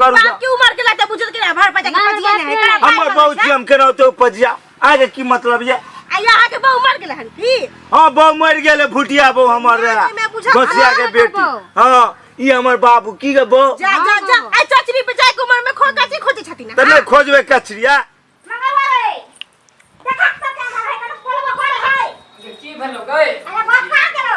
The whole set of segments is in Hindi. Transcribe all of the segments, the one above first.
करू बाप की उम्र के लाते बुझत के भर पजा के पजिया नहीं है हमर बहुत छी हम केना तो पजिया आगे की मतलब ये आया आके बहु मर गेल हन की हां बहु मर गेले भुटिया बहु हमर गोसिया के बेटी हां ई हमर बाबू की गे बहु जा जा जा आ चचरी पे जाय के उम्र में काची खोजे छथि ना तने खोजबे कचरिया मंगलवा रे देखा त क्या है कनो बोलबो करे है की भेलो गए अरे बाप का करो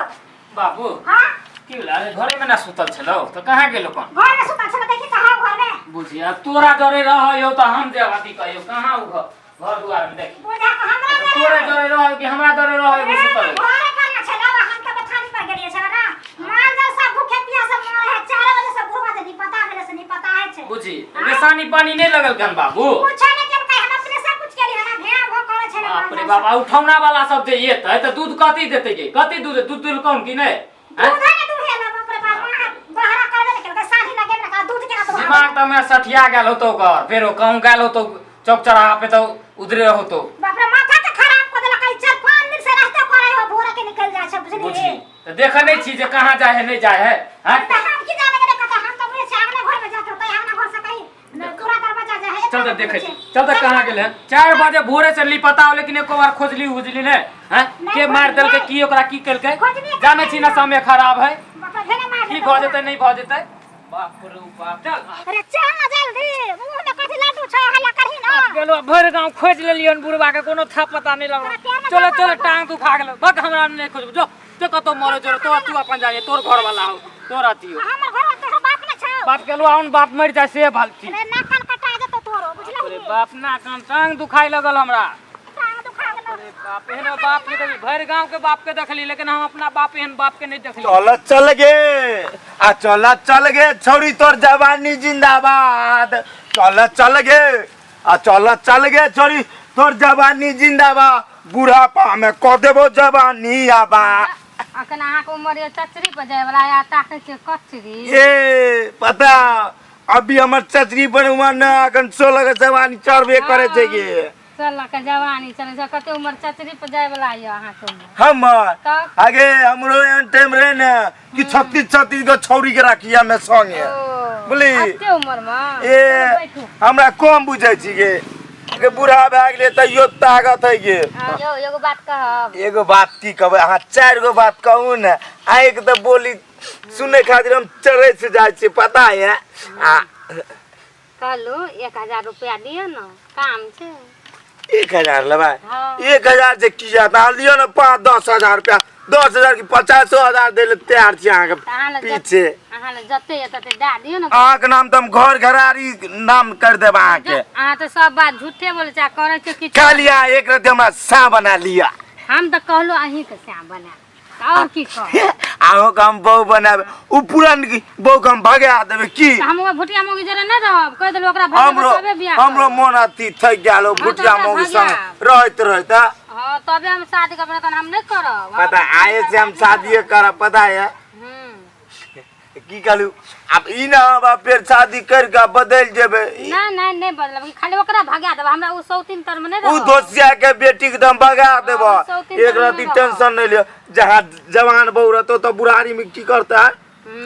बाबू हां की भेला रे घरे में ना सुतल छलो तो कहां गेलो कोन घर में सुतल छलो देखि कहां घर में बुझिया तोरा डरे रहयो त हम देवाती कहियो कहां उ घर दुआर में देखी बुझा के हमरा तोरे डरे रहयो कि हमरा डरे रहयो कि सुतल घरे करना छलो हम के बथानी पर गेलिए छलो ना मार जा सब भूखे पिया सब मर है 4 बजे से घुमा दे नहीं पता मेरे से नहीं पता है छे बुझी रेसानी पानी नहीं लगल गन बाबू पूछा नहीं के कह हम अपने सब कुछ के लिए ना भेड़ भो करे छलो बाप रे बाबा उठौना वाला सब दे येतै त दूध कति देतै गे कति दूध कौन की नहीं दूध है ना दूध है ना बाप रे बाप बहरा कर दे के साथी लगे ना दूध के तो दिमाग त मैं सठिया गेल होतो घर फेरो कहूं गेल होतो चौक चौराहा पे तो उधरे होतो बाप रे माथा तो खराब कर देला कई 4-5 दिन से रास्ता करे हो भोरा के निकल जाय छ बुझली बुझी त देख नहीं छी जे कहां जाय है नहीं जाय है हैं त हम की जाने के कहता हम तो पूरे सामने घर में जाते होते हमना घर से कहीं पूरा दरवाजा जा है चल त देखे चल त कहां गेले 4 बजे भोरे से लिपता लेकिन एको बार खोजली हुजली ने हैं के मार देल के की ओकरा की केल के जाने छी ना समय खराब है बाप रे भेने मार की भ जेतै नहीं भ जेतै बाप रे बाप चल अरे चल जल्दी मुंह में कथि लाडू छ हल्ला करही ना गेलो भर गांव खोज लेलियन बुढ़वा के कोनो था पता नहीं लगल चलो चलो टांग दुखा गेलो बक हमरा नहीं खोजब जो तो कतो मरे जो तो तू अपन जाए तोर घर वाला हो तोरा तियो हमर घर में तो बाप न छ बाप गेलो आउन बाप मर जाय से भालती अरे नाकन कटा जतो तोरो बुझला अरे बाप ना कान टांग दुखाई लगल हमरा टांग दुखा गेलो अरे बाप एहन बाप के कभी भर गांव के बाप के देखली लेकिन हम अपना बाप एहन बाप के नहीं देखली चल गे आ चल गे छोरी तोर जवानी जिंदाबाद चल गे आ चल गे छोरी तोर जवानी जिंदाबाद बुढ़ापा में क देबो जवानी आबा अखन अहाँ के उम्र चचरी पर जाय वाला या ताके के कचरी ए पता अभी हमर चचरी पर उमर न अखन 16 के जवानी चढ़बे करे छै गे चल के जवानी चले छ कते उम्र चचरी पर जाय वाला या अहाँ के उम्र हमर तब आगे हमरो एन टाइम रहे न कि 36 गो छौरी के राखिया में संगे बोली कते उम्र में ए हमरा कम बुझै छी गे बूढ़ा भए गेलै तैयो ताकत है गे यो एगो बात कहब एगो बात की कहबै अहाँ 4 गो बात कहू न आइक त बोली सुने खातिर हम चढ़ै से जाइ छी पता है आ कहलू 1000 रुपया दियो न काम छै 1000 लेबै हाँ। 1000 से की जाता लियो न 5-10 हजार रुपया 10,000 की 50,000 दे ले तैयार छी अहाँ के पीछे अहाँ ले जते तते दा दियो न अहाँ के नाम त हम घर घरारी नाम कर देब अहाँ के अहाँ तो सब बात झूठे बोले छ करे छ किछ कह लिया एक रात हमरा सा बना लिया हम त कहलो अहीं के श्याम बना और की कह आहो के हम बहु बनाबे उ पुरान की बहु के हम भगा देबे की हम भुटिया मोगी जरे न रहब कह देलो ओकरा भगा तबे बियाह हमरो मन अति थक गेलो भुटिया मोगी संग रहत हां तबे हम शादी करब कन हम नहीं करब पता आए से हम शादी करब पता है की कहलू अब ई ना अब फिर शादी कर के बदल जेबे नहीं बदलब खाली ओकरा भगा देब हमरा उ सौतीन तर में नहीं उ रहब दोसिया के बेटी के हम भगा देबो एक राती टेंशन नहीं लियो जहां जवान बहु रहतो तो बुढ़ारी में की करता है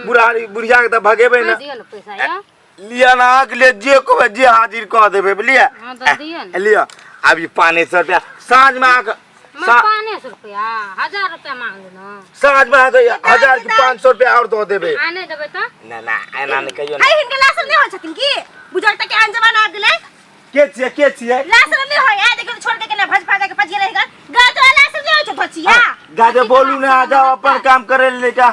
बुढ़ारी बुढ़िया के त भगेबे ना दियो न पैसा या लिया ना अगले जे को जे हाजिर कर देबे बुझलिए हां तो दियो न लिया अभी 500 रुपया साँझ में आके 500 रुपया 1000 रुपया मांग लो न साँझ में आके 1000 की 500 रुपया और दो देबे आ नहीं देबे त ना एना नहीं कहियो ना हाय हिनके लासल नहीं हो छथिन की बुझल त के आन जमाना आ गेलै के छिए लासल नहीं होय आ देखो छोड़ दे के ना भज भाजा के भज रहेगा गाजो लासल नहीं हो छ भचिया गाजे बोलू ना आ जाओ अपन काम करे ले का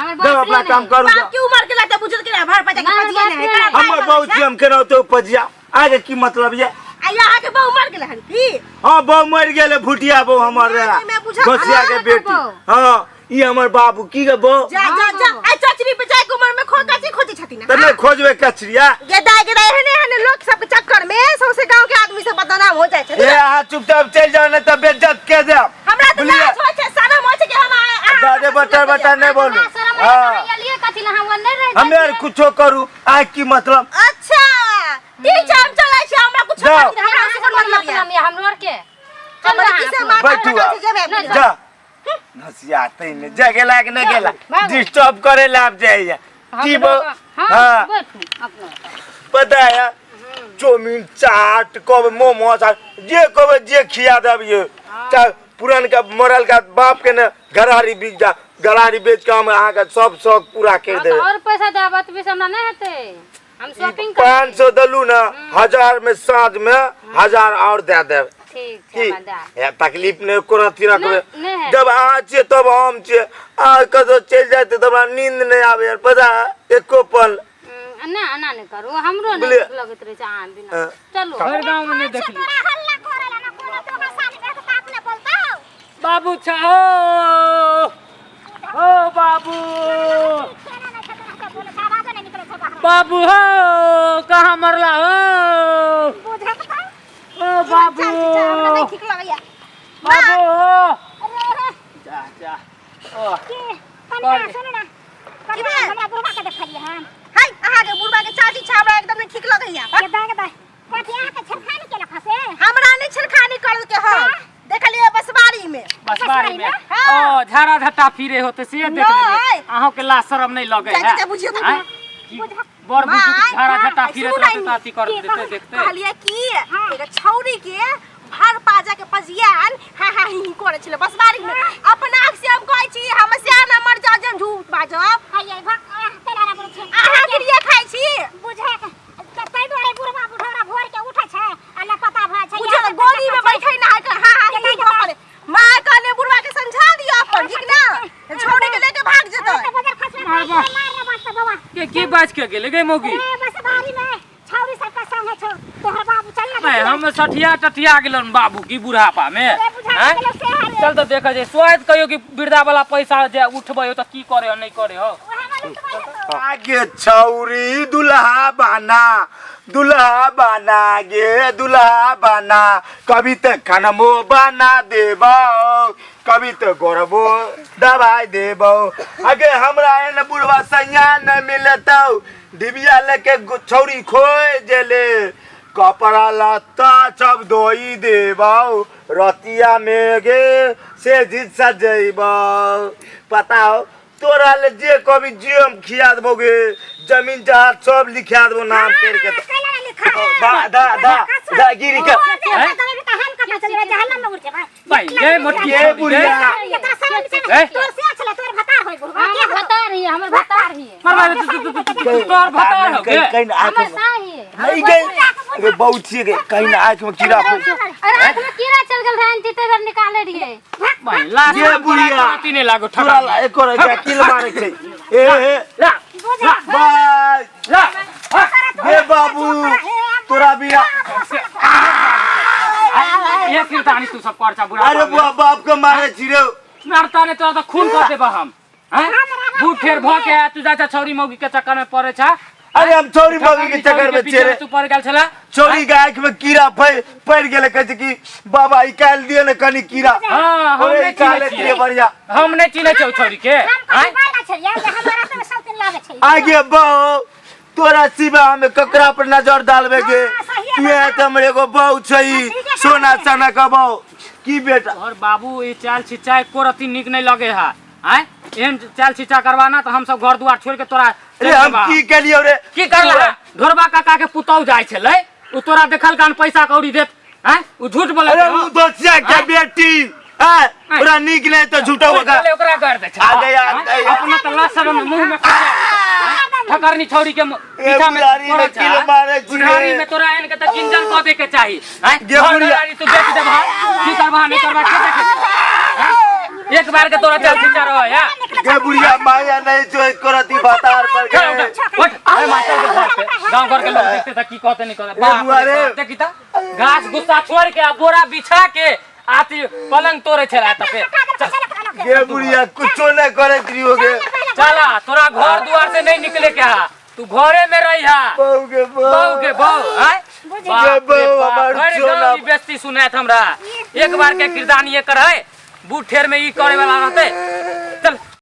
हमर दो अपना काम करू बाप की उम्र के लाते बुझत के भर पजा के पजिया नहीं है हमर बहुत छी हम केना तो पजिया आगे की मतलब ये आया आके बहु मर गेल हन की हां बहु मर गेले भुटिया बहु हमर गोसिया के बेटी हां ई हमर बाबू की गे बहु जा आ चचरी पे जाय के उम्र में काची खोजे छथिन तने खोजबे कचरिया गेदा हने लोग सब के चक्कर में सौसे गांव के आदमी सब बदनाम हो जाय छथिन ए आ चुपचाप चल जाओ न त बेइज्जत के दे हमरा त लाज होय छै शरम होय छै कि हम दादे बटर नहीं बोलू हां लिए कथि ला हम नहीं रह हम यार कुछो करू आ की मतलब अच्छा ठीक छै हम चलै छी हमरा कुछ हमरा से मतलब ये हमरो के हमरा किसे बैठू जा नसिया तइने जगे लाग न गेला डिस्टर्ब करे ला आप जाइए की बो हां बैठू अपना पता है चौमीन चाट कब मोमोज जे कब जे खिया दब ये चाहे पुरान का मरल का बाप के न गरारी बेच के हम अहाँ का सब शौक पूरा कर दे और पैसा देबा त भी हमरा नहीं हेते हम शॉपिंग 500 दलू ना 1000 में साँझ में 1000 और दे दे ठीक छै हमरा तकलीफ नहीं कोनो थी रखबे नहीं जब अहाँ छे तब हम छे आ कदो चल जाते तब नींद नहीं आवे यार पता एको पल ना ना नहीं करू हमरो नहीं लगत रहे आ बिना चलो हर गांव में नहीं देखली तोरा हल्ला करेला ना कोनो तो का साली के बात ने बोलता हो बाबू छहो ओ बाबू बाबू हो कहाँ मरला हो ओ बाबू ठीक लगैया बाबू हो जा जा ओ कनिया सुन ना कनिया हमरा बुढ़वा के देखलिए हम हाय अहा के बुढ़वा के चाची छाबड़ा एकदम ठीक लगैया के दाग कथिया के छरखानी के लखा से हमरा नहीं छरखानी कर के हो देखलिए बसवारी में ओ झाड़ा झट्टा फिरे होते से देख ले अहों के ला शरम नहीं लगे है बड़ बुजुर्ग झाड़ा झट्टा फिरत रहते ताती कर देते देखते कहलिए की एगो छौरी के भर पाजा के पजियान हा हा ही करे छले बसवारी में अपना आँख से हम कहै छी हम सियाना मर जा जन झूठ बाजब आइए तेरा ना बोल छै आहा गिरिया खाइ छी बुझे तै दुआरे बुढ़वा बुढ़वा भोर के उठै छै अल्लाह पता भ छै बुझे गोदी में बैठै ना हा हा ही करे मां कहले बुढ़वा के समझा दियो अपन ठीक ना छौरी के लेके भाग जेतै के बाज के गेले गे मौगी बसवारी में छौरी सब का संग छौ तोहर बाबू चल ना मैं हम सठिया टटिया गेलन बाबू की बुढ़ापा में हैं चल तो देखा जे स्वाद कहियो कि वृद्धा वाला पैसा जे उठबे त की करे नहीं करे हो आगे छौरी दुल्हा बना गे दुल्हा बना कभी तो खानमो बना देबो कभी तो गोरबो दवाई देबो आगे हमरा एन बुढ़वा सैया न मिलतौ डिबिया लेके छौरी खोए जेले कपड़ा लत्ता सब धोई देबो रतिया में गे से जित सजेबो पता हो तोरा ले जे कभी जे हम खिया देबोगे जमीन जहाज सब लिखा देबो नाम करके दा गिरी के भाई ये मोटी ये बुढ़िया तोर से छले तोर भता होय बुढ़वा के बता रही है हमर बता रही है मरवा तोर भता हो गे कहीं आंख हमर साही है नहीं गई बहुत सी गई कहीं आंख में कीड़ा फंस अरे आंख में कीड़ा चल गेल रहन तीतर निकाले रहिए भाई लाश ये बुढ़िया तीने लागो थोड़ा ठका एक और क्या किल मारे छै ए ला बाय ला ये बाबू तोरा बिया ये कीर्तानी तू सब पर्चा बुढ़ा अरे बाप के मारे छिरो मारता ने तो खून कर देबा हम हैं बूढ़ ठेर भ के तू जाता छौरी मौगी के चक्कर में पड़े छ अरे हम छोरी मौगी के चक्कर में छेरे तू पड़ गेल छला छोरी के आंख में कीड़ा पड़ गेले कहै कि बाबा निकाल दियो ने कनी कीड़ा हां हम ओए नहीं निकाले चिन्हे दिए बढ़िया हम नहीं चिन्हे छौ छोरी के हैं आगे बहु तोरा सिवा हमें ककरा पर नजर डालबे के ये त हमरे को बहु छई सोना चना का बहु की बेटा और बाबू ये चाल छिचा को रति निक नहीं लगे है हैं एहन चाल छिचा करवाना तो हम सब घर दुआर छोड़ के तोरा अरे हम की केलियो रे की करला ढोरबा काका के पुतौ जाय छले उ तोरा देखल कान पैसा कौड़ी देत हैं उ झूठ बोले अरे उ दोसिया के बेटी हैं पूरा निक नहीं तो झूठा होगा ओकरा कर दे आ गया अपना तो लाशर में मुंह में ठकरनी छौरी के पीछा में बुढ़ारी में किल मारे छी बुढ़ारी में तोरा एन के त किंजन क दे के चाही हैं ये बुढ़िया तू बेच दे भाई की करबा नहीं करबा के देखे एक बार के तोरा चल छिचा रहो या के बुढ़िया माया नहीं जो करती बातार पर गए उठ अरे मास्टर के घर पे गांव घर के लोग देखते त की कहते नहीं कहते बाप रे देखी त घास गुस्सा छोड़ के बोरा बिछा के आती पलंग तोड़े छला त पे के बुढ़िया कुछ नहीं करे क्रियोगे चला तोरा घर दुआर से नहीं निकले के हा तू घरे में रही हा बहु के बहु हैं बाप रे बाप घरे गांव की बेइज्जती सुनात हमरा एक बार के किरदानी ये करे बूढ़ ठेर में ई करे वाला रहते चल